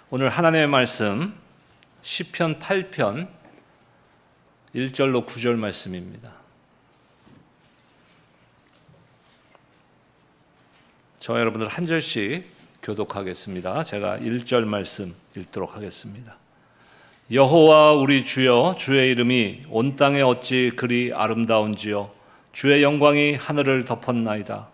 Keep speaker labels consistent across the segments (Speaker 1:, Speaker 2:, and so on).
Speaker 1: 오늘 하나님의 말씀 시편 8편 1절로 9절 말씀입니다. 저와 여러분들 한 절씩 교독하겠습니다. 제가 1절 말씀 읽도록 하겠습니다. 여호와 우리 주여, 주의 이름이 온 땅에 어찌 그리 아름다운지요. 주의 영광이 하늘을 덮었나이다.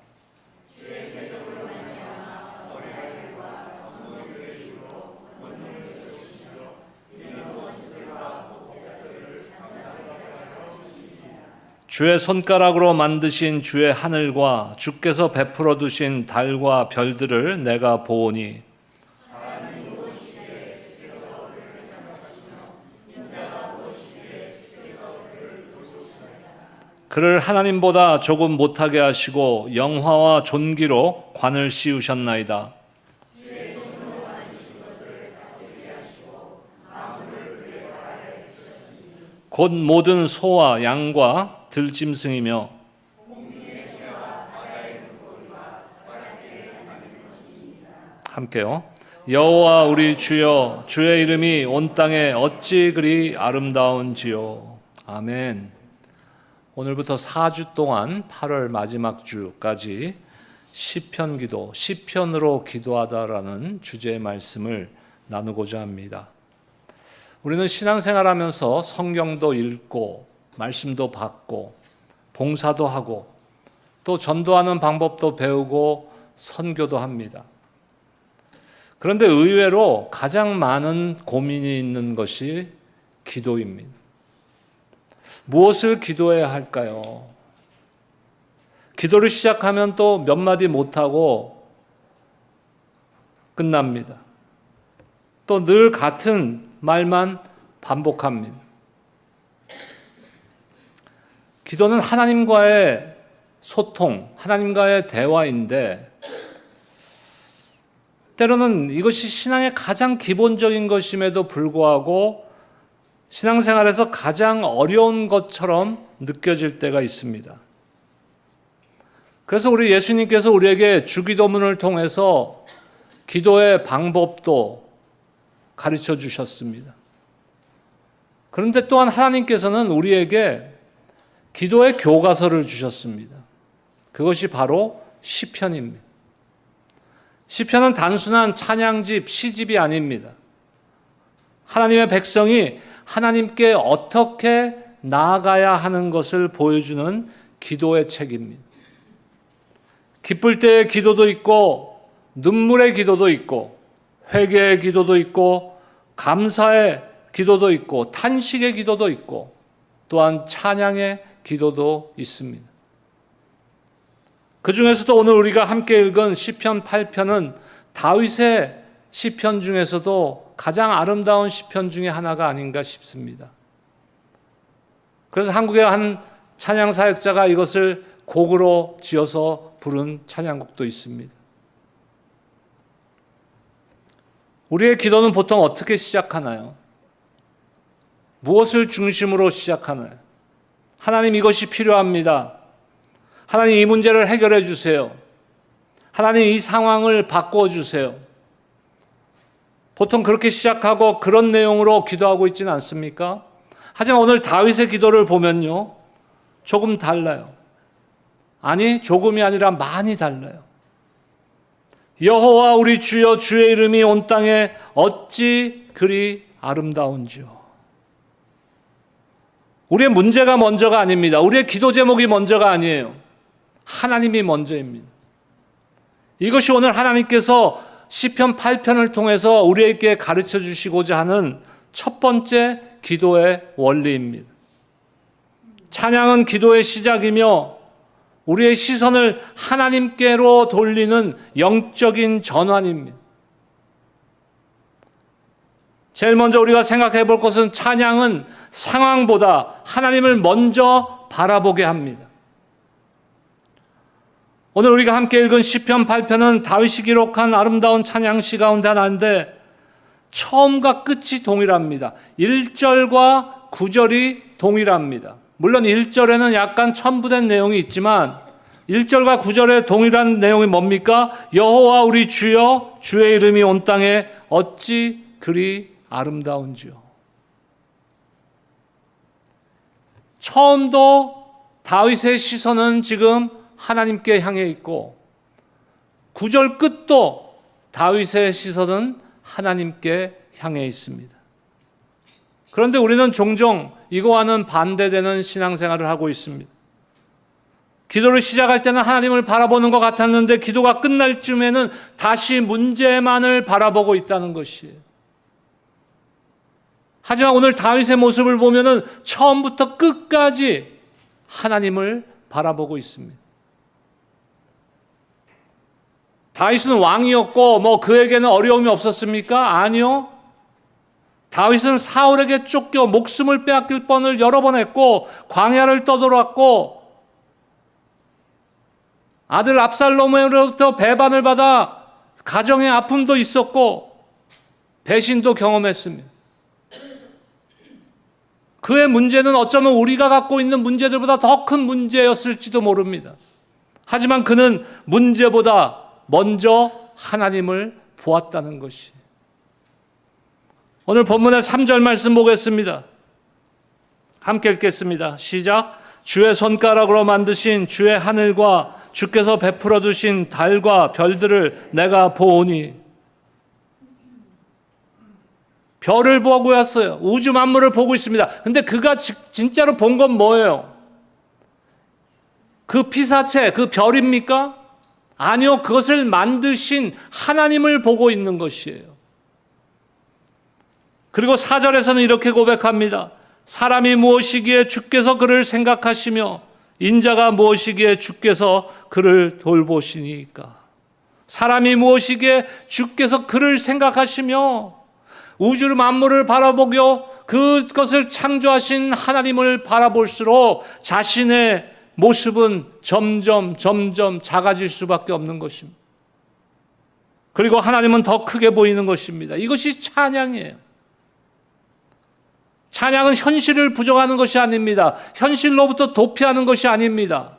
Speaker 1: 주의 손가락으로 만드신 주의 하늘과 주께서 베풀어 두신 달과 별들을 내가 보오니 그를 하나님보다 조금 못하게 하시고 영화와 존귀로 관을 씌우셨나이다. 곧 모든 소와 양과 들짐승이며 함께요. 여호와 우리 주여, 주의 이름이 온 땅에 어찌 그리 아름다운지요. 아멘. 오늘부터 4주 동안 8월 마지막 주까지 시편 기도, 시편으로 기도하다라는 주제의 말씀을 나누고자 합니다. 우리는 신앙생활하면서 성경도 읽고 말씀도 받고 봉사도 하고 또 전도하는 방법도 배우고 선교도 합니다. 그런데 의외로 가장 많은 고민이 있는 것이 기도입니다. 무엇을 기도해야 할까요? 기도를 시작하면 또 몇 마디 못하고 끝납니다. 또 늘 같은 말만 반복합니다. 기도는 하나님과의 소통, 하나님과의 대화인데 때로는 이것이 신앙의 가장 기본적인 것임에도 불구하고 신앙생활에서 가장 어려운 것처럼 느껴질 때가 있습니다. 그래서 우리 예수님께서 우리에게 주기도문을 통해서 기도의 방법도 가르쳐 주셨습니다. 그런데 또한 하나님께서는 우리에게 기도의 교과서를 주셨습니다. 그것이 바로 시편입니다. 시편은 단순한 찬양집, 시집이 아닙니다. 하나님의 백성이 하나님께 어떻게 나아가야 하는 것을 보여주는 기도의 책입니다. 기쁠 때의 기도도 있고 눈물의 기도도 있고 회개의 기도도 있고 감사의 기도도 있고 탄식의 기도도 있고 또한 찬양의 기도도 있습니다. 그 중에서도 오늘 우리가 함께 읽은 시편 8편은 다윗의 시편 중에서도 가장 아름다운 시편 중에 하나가 아닌가 싶습니다. 그래서 한국의 한 찬양 사역자가 이것을 곡으로 지어서 부른 찬양곡도 있습니다. 우리의 기도는 보통 어떻게 시작하나요? 무엇을 중심으로 시작하나요? 하나님, 이것이 필요합니다. 하나님, 이 문제를 해결해 주세요. 하나님, 이 상황을 바꿔 주세요. 보통 그렇게 시작하고 그런 내용으로 기도하고 있지는 않습니까? 하지만 오늘 다윗의 기도를 보면요, 조금 달라요. 아니, 조금이 아니라 많이 달라요. 여호와 우리 주여, 주의 이름이 온 땅에 어찌 그리 아름다운지요. 우리의 문제가 먼저가 아닙니다. 우리의 기도 제목이 먼저가 아니에요. 하나님이 먼저입니다. 이것이 오늘 하나님께서 시편 8편을 통해서 우리에게 가르쳐 주시고자 하는 첫 번째 기도의 원리입니다. 찬양은 기도의 시작이며 우리의 시선을 하나님께로 돌리는 영적인 전환입니다. 제일 먼저 우리가 생각해 볼 것은 찬양은 상황보다 하나님을 먼저 바라보게 합니다. 오늘 우리가 함께 읽은 시편 8편은 다윗이 기록한 아름다운 찬양시 가운데 하나인데 처음과 끝이 동일합니다. 1절과 9절이 동일합니다. 물론 1절에는 약간 첨부된 내용이 있지만 1절과 9절의 동일한 내용이 뭡니까? 여호와 우리 주여 주의 이름이 온 땅에 어찌 그리 아름다운지요. 처음도 다윗의 시선은 지금 하나님께 향해 있고 9절 끝도 다윗의 시선은 하나님께 향해 있습니다. 그런데 우리는 종종 이거와는 반대되는 신앙생활을 하고 있습니다. 기도를 시작할 때는 하나님을 바라보는 것 같았는데 기도가 끝날 쯤에는 다시 문제만을 바라보고 있다는 것이에요. 하지만 오늘 다윗의 모습을 보면은 처음부터 끝까지 하나님을 바라보고 있습니다. 다윗은 왕이었고 그에게는 어려움이 없었습니까? 아니요. 다윗은 사울에게 쫓겨 목숨을 빼앗길 뻔을 여러 번 했고 광야를 떠돌았고 아들 압살롬으로부터 배반을 받아 가정의 아픔도 있었고 배신도 경험했습니다. 그의 문제는 어쩌면 우리가 갖고 있는 문제들보다 더 큰 문제였을지도 모릅니다. 하지만 그는 문제보다 먼저 하나님을 보았다는 것이. 오늘 본문의 3절 말씀 보겠습니다. 함께 읽겠습니다. 시작. 주의 손가락으로 만드신 주의 하늘과 주께서 베풀어 두신 달과 별들을 내가 보오니. 별을 보고 왔어요. 우주 만물을 보고 있습니다. 근데 그가 진짜로 본 건 뭐예요? 그 피사체, 그 별입니까? 아니요. 그것을 만드신 하나님을 보고 있는 것이에요. 그리고 4절에서는 이렇게 고백합니다. 사람이 무엇이기에 주께서 그를 생각하시며 인자가 무엇이기에 주께서 그를 돌보시니까. 사람이 무엇이기에 주께서 그를 생각하시며 우주 만물을 바라보며 그것을 창조하신 하나님을 바라볼수록 자신의 모습은 점점 작아질 수밖에 없는 것입니다. 그리고 하나님은 더 크게 보이는 것입니다. 이것이 찬양이에요. 찬양은 현실을 부정하는 것이 아닙니다. 현실로부터 도피하는 것이 아닙니다.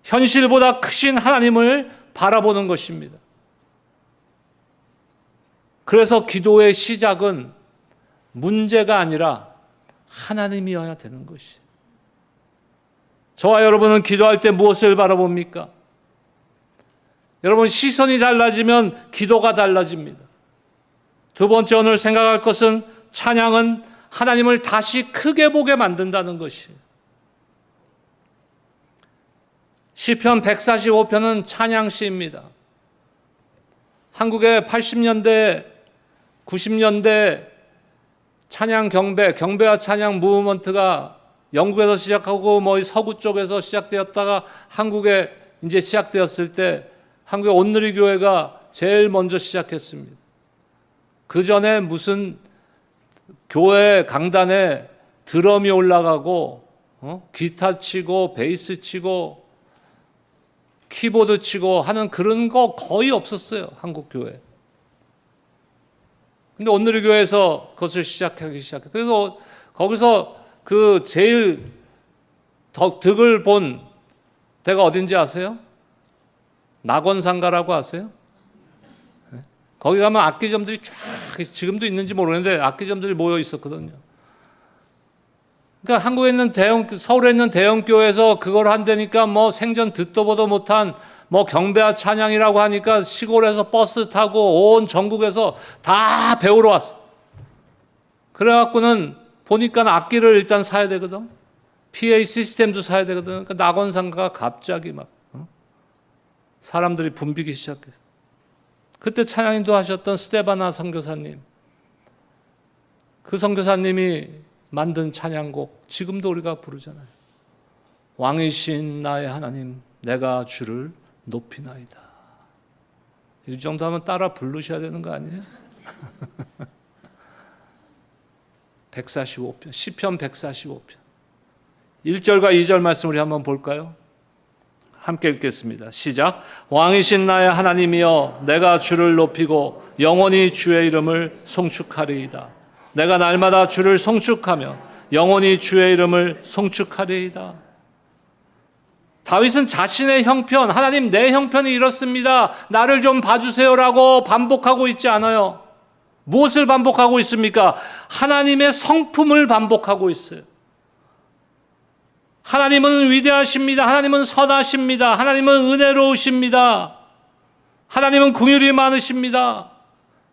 Speaker 1: 현실보다 크신 하나님을 바라보는 것입니다. 그래서 기도의 시작은 문제가 아니라 하나님이어야 되는 것이. 저와 여러분은 기도할 때 무엇을 바라봅니까? 여러분, 시선이 달라지면 기도가 달라집니다. 두 번째 오늘 생각할 것은 찬양은 하나님을 다시 크게 보게 만든다는 것이에요. 시편 145편은 찬양시입니다. 한국의 80년대, 90년대 찬양 경배와 찬양 무브먼트가 영국에서 시작하고 서구 쪽에서 시작되었다가 한국에 이제 시작되었을 때 한국의 온누리 교회가 제일 먼저 시작했습니다. 그 전에 무슨 교회 강단에 드럼이 올라가고 기타 치고 베이스 치고 키보드 치고 하는 그런 거 거의 없었어요. 한국 교회. 근데 온누리 교회에서 그것을 시작하기 시작해요. 그래서 거기서 그 제일 득을 본 데가 어딘지 아세요? 낙원상가라고 아세요? 거기 가면 악기점들이 쫙, 지금도 있는지 모르는데 악기점들이 모여 있었거든요. 그러니까 한국에 있는 서울에 있는 대형교회에서 그걸 한다니까 생전 듣도 보도 못한 경배와 찬양이라고 하니까 시골에서 버스 타고 온 전국에서 다 배우러 왔어. 그래갖고는 보니까 악기를 일단 사야 되거든. PA 시스템도 사야 되거든. 그러니까 낙원상가가 갑자기 사람들이 붐비기 시작했어. 그때 찬양인도 하셨던 스테바나 선교사님, 그 선교사님이 만든 찬양곡 지금도 우리가 부르잖아요. 왕이신 나의 하나님 내가 주를 높이나이다. 이 정도 하면 따라 부르셔야 되는 거 아니에요? 145편, 시편 145편 1절과 2절 말씀 우리 한번 볼까요? 함께 읽겠습니다. 시작. 왕이신 나의 하나님이여 내가 주를 높이고 영원히 주의 이름을 송축하리이다. 내가 날마다 주를 송축하며 영원히 주의 이름을 송축하리이다. 다윗은 자신의 형편, 하나님 내 형편이 이렇습니다, 나를 좀 봐주세요라고 반복하고 있지 않아요. 무엇을 반복하고 있습니까? 하나님의 성품을 반복하고 있어요. 하나님은 위대하십니다. 하나님은 선하십니다. 하나님은 은혜로우십니다. 하나님은 긍휼이 많으십니다.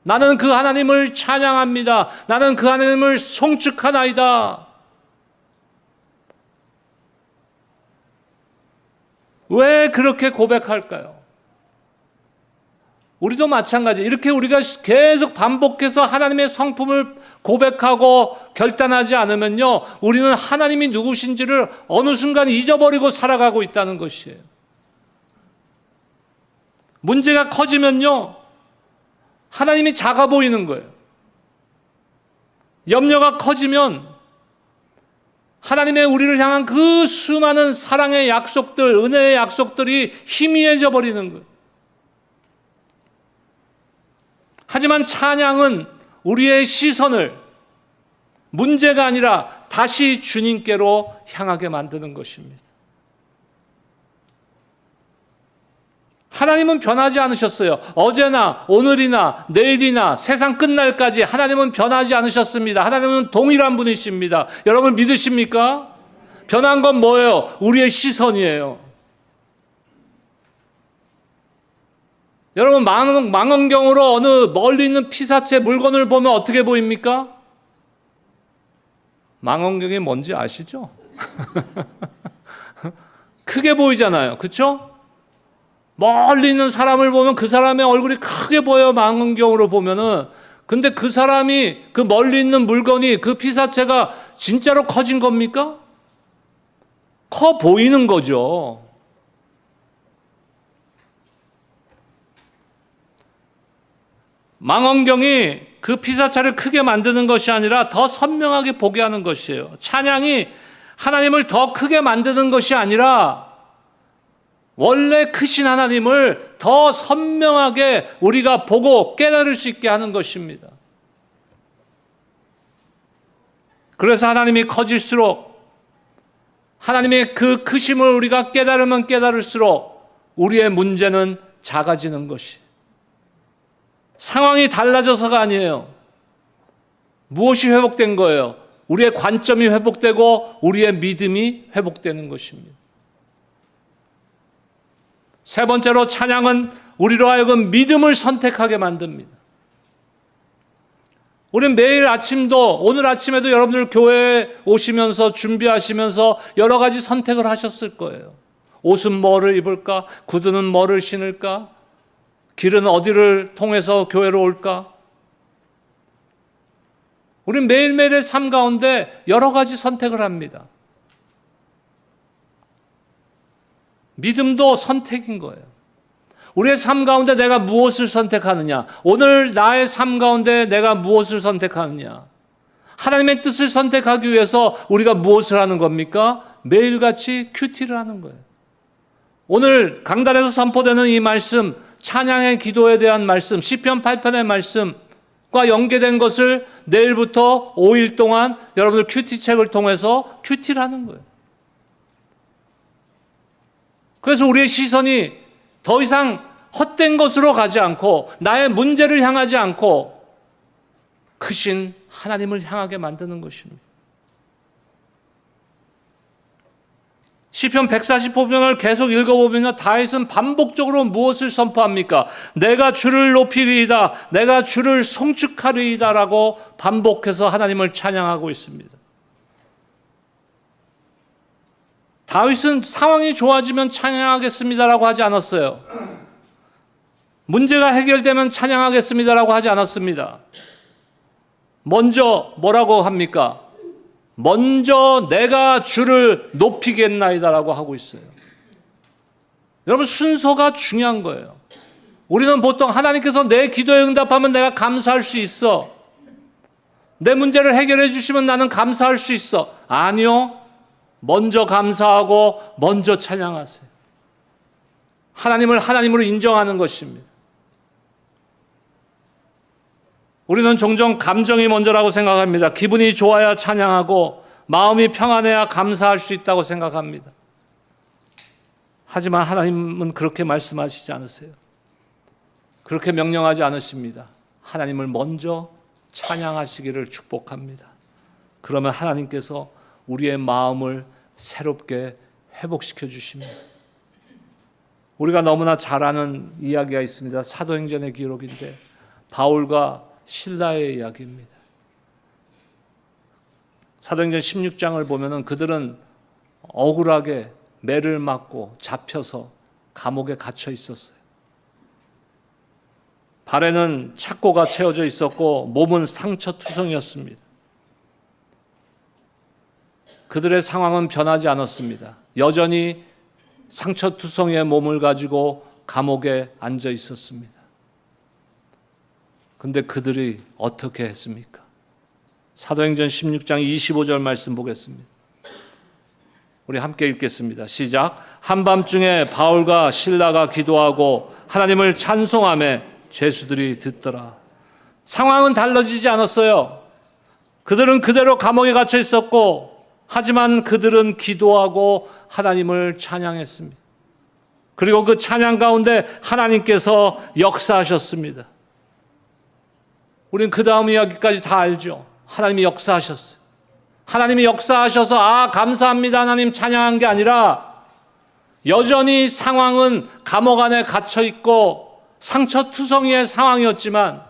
Speaker 1: 나는 그 하나님을 찬양합니다. 나는 그 하나님을 송축하나이다. 왜 그렇게 고백할까요? 우리도 마찬가지. 이렇게 우리가 계속 반복해서 하나님의 성품을 고백하고 결단하지 않으면요, 우리는 하나님이 누구신지를 어느 순간 잊어버리고 살아가고 있다는 것이에요. 문제가 커지면요, 하나님이 작아 보이는 거예요. 염려가 커지면 하나님의 우리를 향한 그 수많은 사랑의 약속들, 은혜의 약속들이 희미해져 버리는 거예요. 하지만 찬양은 우리의 시선을 문제가 아니라 다시 주님께로 향하게 만드는 것입니다. 하나님은 변하지 않으셨어요. 어제나 오늘이나 내일이나 세상 끝날까지 하나님은 변하지 않으셨습니다. 하나님은 동일한 분이십니다. 여러분 믿으십니까? 변한 건 뭐예요? 우리의 시선이에요. 여러분 망원경으로 어느 멀리 있는 피사체 물건을 보면 어떻게 보입니까? 망원경이 뭔지 아시죠? 크게 보이잖아요. 그렇죠? 멀리 있는 사람을 보면 그 사람의 얼굴이 크게 보여요, 망원경으로 보면은. 근데 그 사람이, 그 멀리 있는 물건이, 그 피사체가 진짜로 커진 겁니까? 커 보이는 거죠. 망원경이 그 피사체를 크게 만드는 것이 아니라 더 선명하게 보게 하는 것이에요. 찬양이 하나님을 더 크게 만드는 것이 아니라 원래 크신 하나님을 더 선명하게 우리가 보고 깨달을 수 있게 하는 것입니다. 그래서 하나님이 커질수록, 하나님의 그 크심을 우리가 깨달으면 깨달을수록 우리의 문제는 작아지는 것이. 상황이 달라져서가 아니에요. 무엇이 회복된 거예요? 우리의 관점이 회복되고 우리의 믿음이 회복되는 것입니다. 세 번째로, 찬양은 우리로 하여금 믿음을 선택하게 만듭니다. 우리는 매일 아침도, 오늘 아침에도 여러분들 교회에 오시면서 준비하시면서 여러 가지 선택을 하셨을 거예요. 옷은 뭐를 입을까? 구두는 뭐를 신을까? 길은 어디를 통해서 교회로 올까? 우리는 매일매일의 삶 가운데 여러 가지 선택을 합니다. 믿음도 선택인 거예요. 우리의 삶 가운데 내가 무엇을 선택하느냐? 오늘 나의 삶 가운데 내가 무엇을 선택하느냐? 하나님의 뜻을 선택하기 위해서 우리가 무엇을 하는 겁니까? 매일같이 큐티를 하는 거예요. 오늘 강단에서 선포되는 이 말씀, 찬양의 기도에 대한 말씀, 시편 8편의 말씀과 연계된 것을 내일부터 5일 동안 여러분들 큐티 책을 통해서 큐티를 하는 거예요. 그래서 우리의 시선이 더 이상 헛된 것으로 가지 않고 나의 문제를 향하지 않고 크신 하나님을 향하게 만드는 것입니다. 시편 145편을 계속 읽어보면 다윗은 반복적으로 무엇을 선포합니까? 내가 주를 높이리이다, 내가 주를 송축하리이다 라고 반복해서 하나님을 찬양하고 있습니다. 다윗은 상황이 좋아지면 찬양하겠습니다라고 하지 않았어요. 문제가 해결되면 찬양하겠습니다라고 하지 않았습니다. 먼저 뭐라고 합니까? 먼저 내가 주를 높이겠나이다라고 하고 있어요. 여러분, 순서가 중요한 거예요. 우리는 보통 하나님께서 내 기도에 응답하면 내가 감사할 수 있어, 내 문제를 해결해 주시면 나는 감사할 수 있어. 아니요. 먼저 감사하고 먼저 찬양하세요. 하나님을 하나님으로 인정하는 것입니다. 우리는 종종 감정이 먼저라고 생각합니다. 기분이 좋아야 찬양하고 마음이 평안해야 감사할 수 있다고 생각합니다. 하지만 하나님은 그렇게 말씀하시지 않으세요. 그렇게 명령하지 않으십니다. 하나님을 먼저 찬양하시기를 축복합니다. 그러면 하나님께서 우리의 마음을 새롭게 회복시켜 주십니다. 우리가 너무나 잘 아는 이야기가 있습니다. 사도행전의 기록인데 바울과 실라의 이야기입니다. 사도행전 16장을 보면은 그들은 억울하게 매를 맞고 잡혀서 감옥에 갇혀 있었어요. 발에는 착고가 채워져 있었고 몸은 상처투성이었습니다. 그들의 상황은 변하지 않았습니다. 여전히 상처투성이의 몸을 가지고 감옥에 앉아 있었습니다. 그런데 그들이 어떻게 했습니까? 사도행전 16장 25절 말씀 보겠습니다. 우리 함께 읽겠습니다. 시작. 한밤중에 바울과 실라가 기도하고 하나님을 찬송하며 죄수들이 듣더라. 상황은 달라지지 않았어요. 그들은 그대로 감옥에 갇혀 있었고, 하지만 그들은 기도하고 하나님을 찬양했습니다. 그리고 그 찬양 가운데 하나님께서 역사하셨습니다. 우린 그 다음 이야기까지 다 알죠. 하나님이 역사하셨어요. 하나님이 역사하셔서 감사합니다 하나님 찬양한 게 아니라 여전히 상황은 감옥 안에 갇혀 있고 상처투성이의 상황이었지만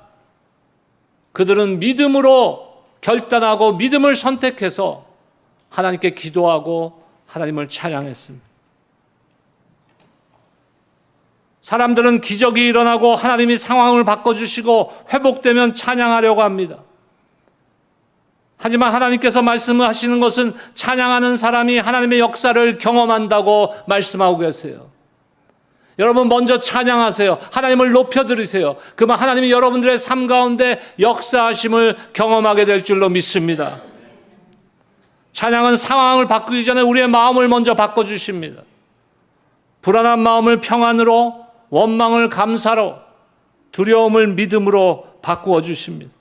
Speaker 1: 그들은 믿음으로 결단하고 믿음을 선택해서 하나님께 기도하고 하나님을 찬양했습니다. 사람들은 기적이 일어나고 하나님이 상황을 바꿔주시고 회복되면 찬양하려고 합니다. 하지만 하나님께서 말씀하시는 것은 찬양하는 사람이 하나님의 역사를 경험한다고 말씀하고 계세요. 여러분 먼저 찬양하세요. 하나님을 높여드리세요. 그러면 하나님이 여러분들의 삶 가운데 역사하심을 경험하게 될 줄로 믿습니다. 찬양은 상황을 바꾸기 전에 우리의 마음을 먼저 바꿔주십니다. 불안한 마음을 평안으로, 원망을 감사로, 두려움을 믿음으로 바꾸어 주십니다.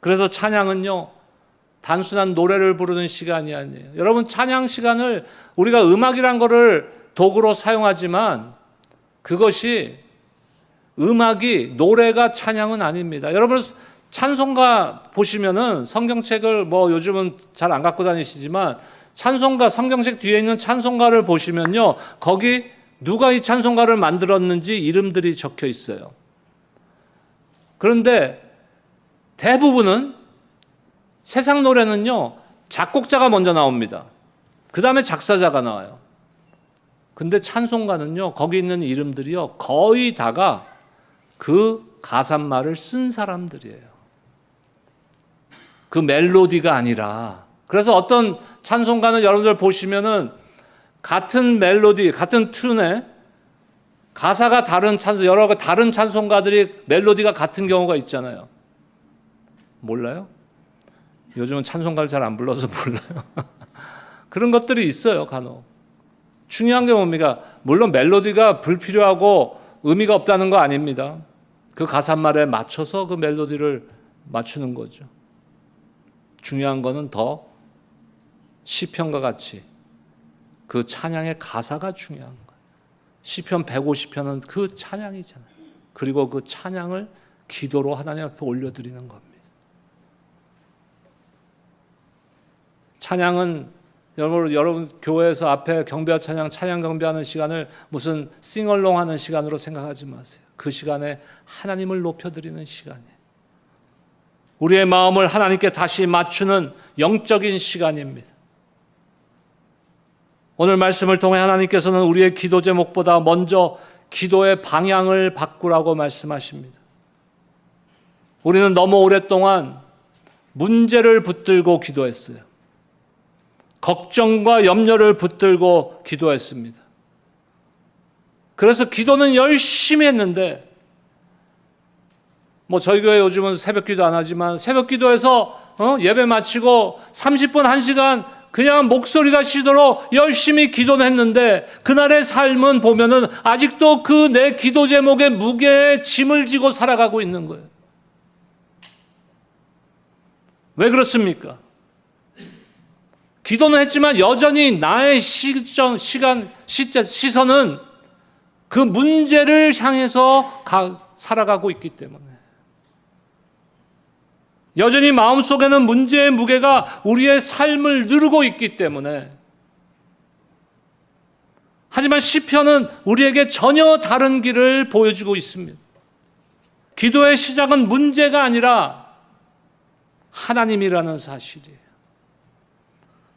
Speaker 1: 그래서 찬양은요, 단순한 노래를 부르는 시간이 아니에요. 여러분 찬양 시간을 우리가 음악이란 거를 도구로 사용하지만 그것이 음악이 노래가 찬양은 아닙니다. 여러분 찬송가 보시면은 성경책을 요즘은 잘 안 갖고 다니시지만 찬송가 성경책 뒤에 있는 찬송가를 보시면요, 거기 누가 이 찬송가를 만들었는지 이름들이 적혀 있어요. 그런데 대부분은 세상 노래는요, 작곡자가 먼저 나옵니다. 그 다음에 작사자가 나와요. 근데 찬송가는요, 거기 있는 이름들이요, 거의 다가 그 가사말을 쓴 사람들이에요. 그 멜로디가 아니라. 그래서 어떤 찬송가는 여러분들 보시면은 같은 멜로디, 같은 튠에 가사가 다른 여러 다른 찬송가들이 멜로디가 같은 경우가 있잖아요. 몰라요? 요즘은 찬송가를 잘 안 불러서 몰라요. 그런 것들이 있어요, 간혹. 중요한 게 뭡니까? 물론 멜로디가 불필요하고 의미가 없다는 거 아닙니다. 그 가사말에 맞춰서 그 멜로디를 맞추는 거죠. 중요한 거는 더 시편과 같이 그 찬양의 가사가 중요한 거예요. 시편 150편은 그 찬양이잖아요. 그리고 그 찬양을 기도로 하나님 앞에 올려드리는 겁니다. 찬양은 여러분 교회에서 앞에 경배와 찬양 경배하는 시간을 무슨 싱얼롱 하는 시간으로 생각하지 마세요. 그 시간에 하나님을 높여드리는 시간이에요. 우리의 마음을 하나님께 다시 맞추는 영적인 시간입니다. 오늘 말씀을 통해 하나님께서는 우리의 기도 제목보다 먼저 기도의 방향을 바꾸라고 말씀하십니다. 우리는 너무 오랫동안 문제를 붙들고 기도했어요. 걱정과 염려를 붙들고 기도했습니다. 그래서 기도는 열심히 했는데, 저희 교회 요즘은 새벽 기도 안 하지만 새벽 기도에서 예배 마치고 30분, 1시간 그냥 목소리가 쉬도록 열심히 기도는 했는데 그날의 삶은 보면은 아직도 그 내 기도 제목의 무게에 짐을 지고 살아가고 있는 거예요. 왜 그렇습니까? 기도는 했지만 여전히 나의 시선은 그 문제를 향해서 살아가고 있기 때문에, 여전히 마음속에는 문제의 무게가 우리의 삶을 누르고 있기 때문에, 하지만 시편은 우리에게 전혀 다른 길을 보여주고 있습니다. 기도의 시작은 문제가 아니라 하나님이라는 사실이에요.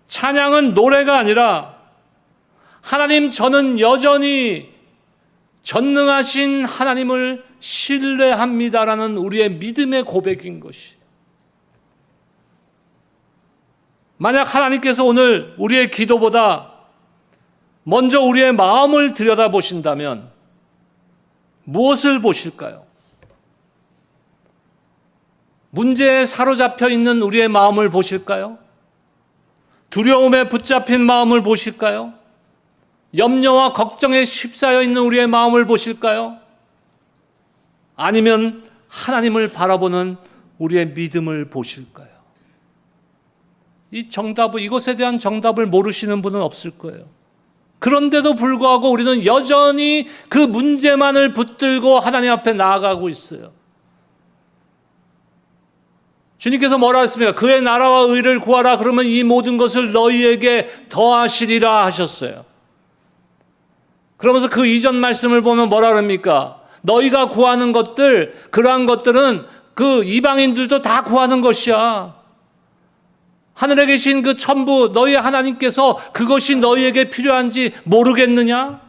Speaker 1: 찬양은 노래가 아니라 하나님, 저는 여전히 전능하신 하나님을 신뢰합니다라는 우리의 믿음의 고백인 것이. 만약 하나님께서 오늘 우리의 기도보다 먼저 우리의 마음을 들여다보신다면 무엇을 보실까요? 문제에 사로잡혀 있는 우리의 마음을 보실까요? 두려움에 붙잡힌 마음을 보실까요? 염려와 걱정에 휩싸여 있는 우리의 마음을 보실까요? 아니면 하나님을 바라보는 우리의 믿음을 보실까요? 이것에 대한 정답을 모르시는 분은 없을 거예요. 그런데도 불구하고 우리는 여전히 그 문제만을 붙들고 하나님 앞에 나아가고 있어요. 주님께서 뭐라 했습니까? 그의 나라와 의를 구하라, 그러면 이 모든 것을 너희에게 더하시리라 하셨어요. 그러면서 그 이전 말씀을 보면 뭐라 그럽니까? 너희가 구하는 것들, 그러한 것들은 그 이방인들도 다 구하는 것이야. 하늘에 계신 그 천부 너희 하나님께서 그것이 너희에게 필요한지 모르겠느냐?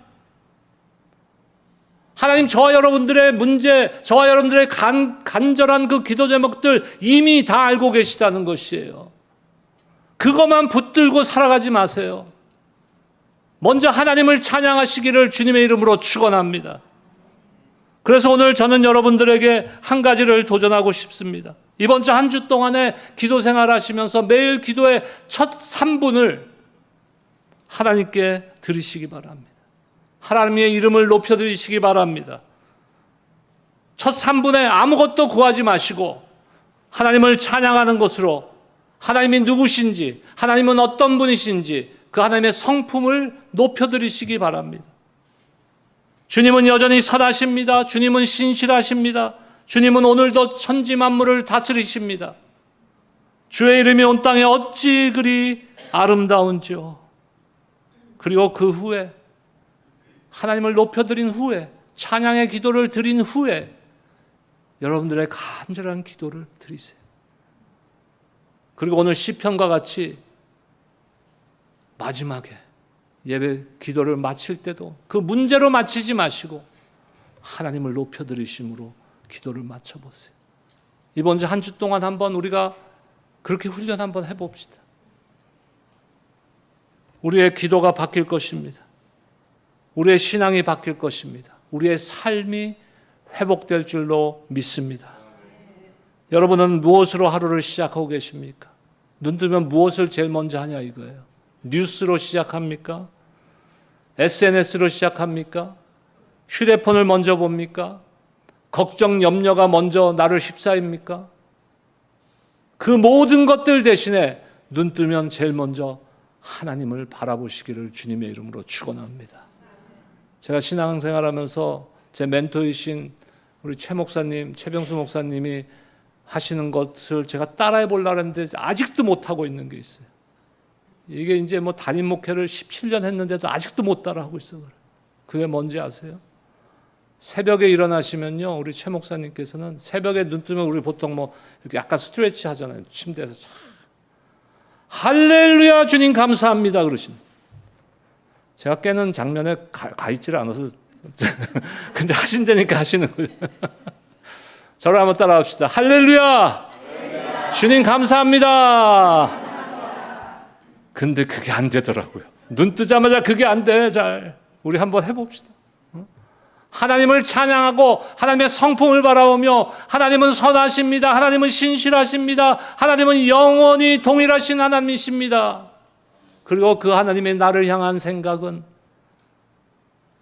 Speaker 1: 하나님, 저와 여러분들의 문제, 저와 여러분들의 간절한 그 기도 제목들 이미 다 알고 계시다는 것이에요. 그것만 붙들고 살아가지 마세요. 먼저 하나님을 찬양하시기를 주님의 이름으로 축원합니다. 그래서 오늘 저는 여러분들에게 한 가지를 도전하고 싶습니다. 이번 주 한 주 동안에 기도 생활하시면서 매일 기도의 첫 3분을 하나님께 드리시기 바랍니다. 하나님의 이름을 높여드리시기 바랍니다. 첫 3분에 아무것도 구하지 마시고 하나님을 찬양하는 것으로 하나님이 누구신지, 하나님은 어떤 분이신지 그 하나님의 성품을 높여드리시기 바랍니다. 주님은 여전히 선하십니다. 주님은 신실하십니다. 주님은 오늘도 천지 만물을 다스리십니다. 주의 이름이 온 땅에 어찌 그리 아름다운지요. 그리고 그 후에 하나님을 높여드린 후에, 찬양의 기도를 드린 후에 여러분들의 간절한 기도를 드리세요. 그리고 오늘 시편과 같이 마지막에 예배 기도를 마칠 때도 그 문제로 마치지 마시고 하나님을 높여드리심으로 기도를 마쳐보세요. 이번 주 한 주 동안 한번 우리가 그렇게 훈련 한번 해봅시다. 우리의 기도가 바뀔 것입니다. 우리의 신앙이 바뀔 것입니다. 우리의 삶이 회복될 줄로 믿습니다. 여러분은 무엇으로 하루를 시작하고 계십니까? 눈 뜨면 무엇을 제일 먼저 하냐 이거예요. 뉴스로 시작합니까? SNS로 시작합니까? 휴대폰을 먼저 봅니까? 걱정, 염려가 먼저 나를 휩싸입니까? 그 모든 것들 대신에 눈 뜨면 제일 먼저 하나님을 바라보시기를 주님의 이름으로 축원합니다. 제가 신앙생활하면서 제 멘토이신 우리 최 목사님, 최병수 목사님이 하시는 것을 제가 따라해 보려고 했는데 아직도 못하고 있는 게 있어요. 이게 이제 뭐 담임 목회를 17년 했는데도 아직도 못 따라하고 있어요. 그게 뭔지 아세요? 새벽에 일어나시면요, 우리 최 목사님께서는 새벽에 눈 뜨면 우리 보통 뭐 이렇게 약간 스트레치 하잖아요. 침대에서 할렐루야 주님 감사합니다 그러신. 제가 깨는 장면에 가 있지를 않아서 근데 하신다니까 하시는 거예요. 저를 한번 따라합시다. 할렐루야 주님 감사합니다. 근데 그게 안 되더라고요. 눈 뜨자마자 그게 안 돼. 잘 우리 한번 해봅시다. 하나님을 찬양하고 하나님의 성품을 바라보며 하나님은 선하십니다. 하나님은 신실하십니다. 하나님은 영원히 동일하신 하나님이십니다. 그리고 그 하나님의 나를 향한 생각은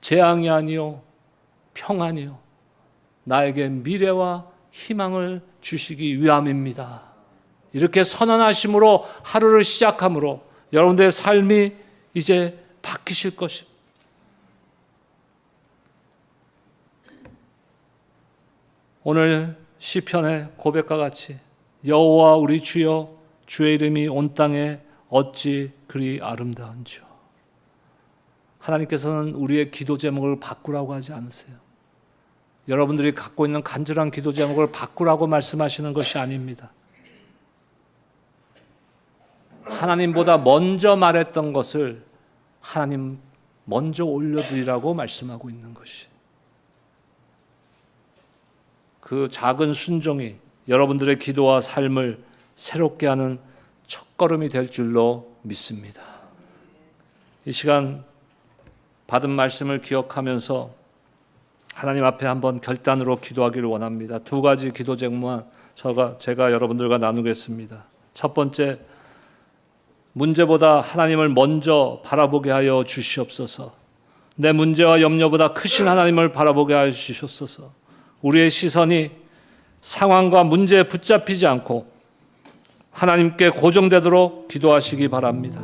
Speaker 1: 재앙이 아니요 평안이요 나에게 미래와 희망을 주시기 위함입니다. 이렇게 선언하심으로 하루를 시작함으로 여러분들의 삶이 이제 바뀌실 것입니다. 오늘 시편의 고백과 같이 여호와 우리 주여 주의 이름이 온 땅에 어찌 그리 아름다운지요. 하나님께서는 우리의 기도 제목을 바꾸라고 하지 않으세요. 여러분들이 갖고 있는 간절한 기도 제목을 바꾸라고 말씀하시는 것이 아닙니다. 하나님보다 먼저 말했던 것을 하나님 먼저 올려드리라고 말씀하고 있는 것이, 그 작은 순종이 여러분들의 기도와 삶을 새롭게 하는 첫걸음이 될 줄로 믿습니다. 이 시간 받은 말씀을 기억하면서 하나님 앞에 한번 결단으로 기도하기를 원합니다. 두 가지 기도 제목만 제가 여러분들과 나누겠습니다. 첫 번째, 문제보다 하나님을 먼저 바라보게 하여 주시옵소서. 내 문제와 염려보다 크신 하나님을 바라보게 하여 주시옵소서. 우리의 시선이 상황과 문제에 붙잡히지 않고 하나님께 고정되도록 기도하시기 바랍니다.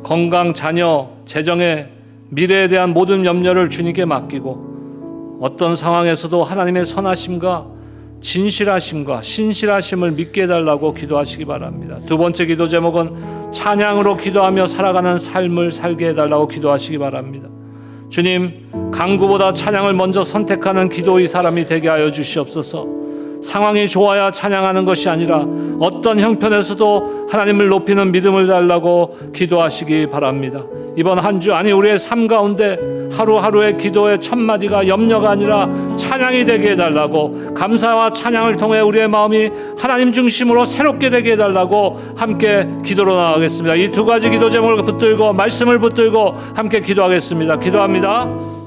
Speaker 1: 건강, 자녀, 재정에 미래에 대한 모든 염려를 주님께 맡기고 어떤 상황에서도 하나님의 선하심과 진실하심과 신실하심을 믿게 해달라고 기도하시기 바랍니다. 두 번째 기도 제목은 찬양으로 기도하며 살아가는 삶을 살게 해달라고 기도하시기 바랍니다. 주님, 강구보다 찬양을 먼저 선택하는 기도의 사람이 되게 하여 주시옵소서. 상황이 좋아야 찬양하는 것이 아니라 어떤 형편에서도 하나님을 높이는 믿음을 달라고 기도하시기 바랍니다. 이번 한 주, 아니 우리의 삶 가운데 하루하루의 기도의 첫 마디가 염려가 아니라 찬양이 되게 해달라고, 감사와 찬양을 통해 우리의 마음이 하나님 중심으로 새롭게 되게 해달라고 함께 기도로 나가겠습니다. 이 두 가지 기도 제목을 붙들고 말씀을 붙들고 함께 기도하겠습니다. 기도합니다.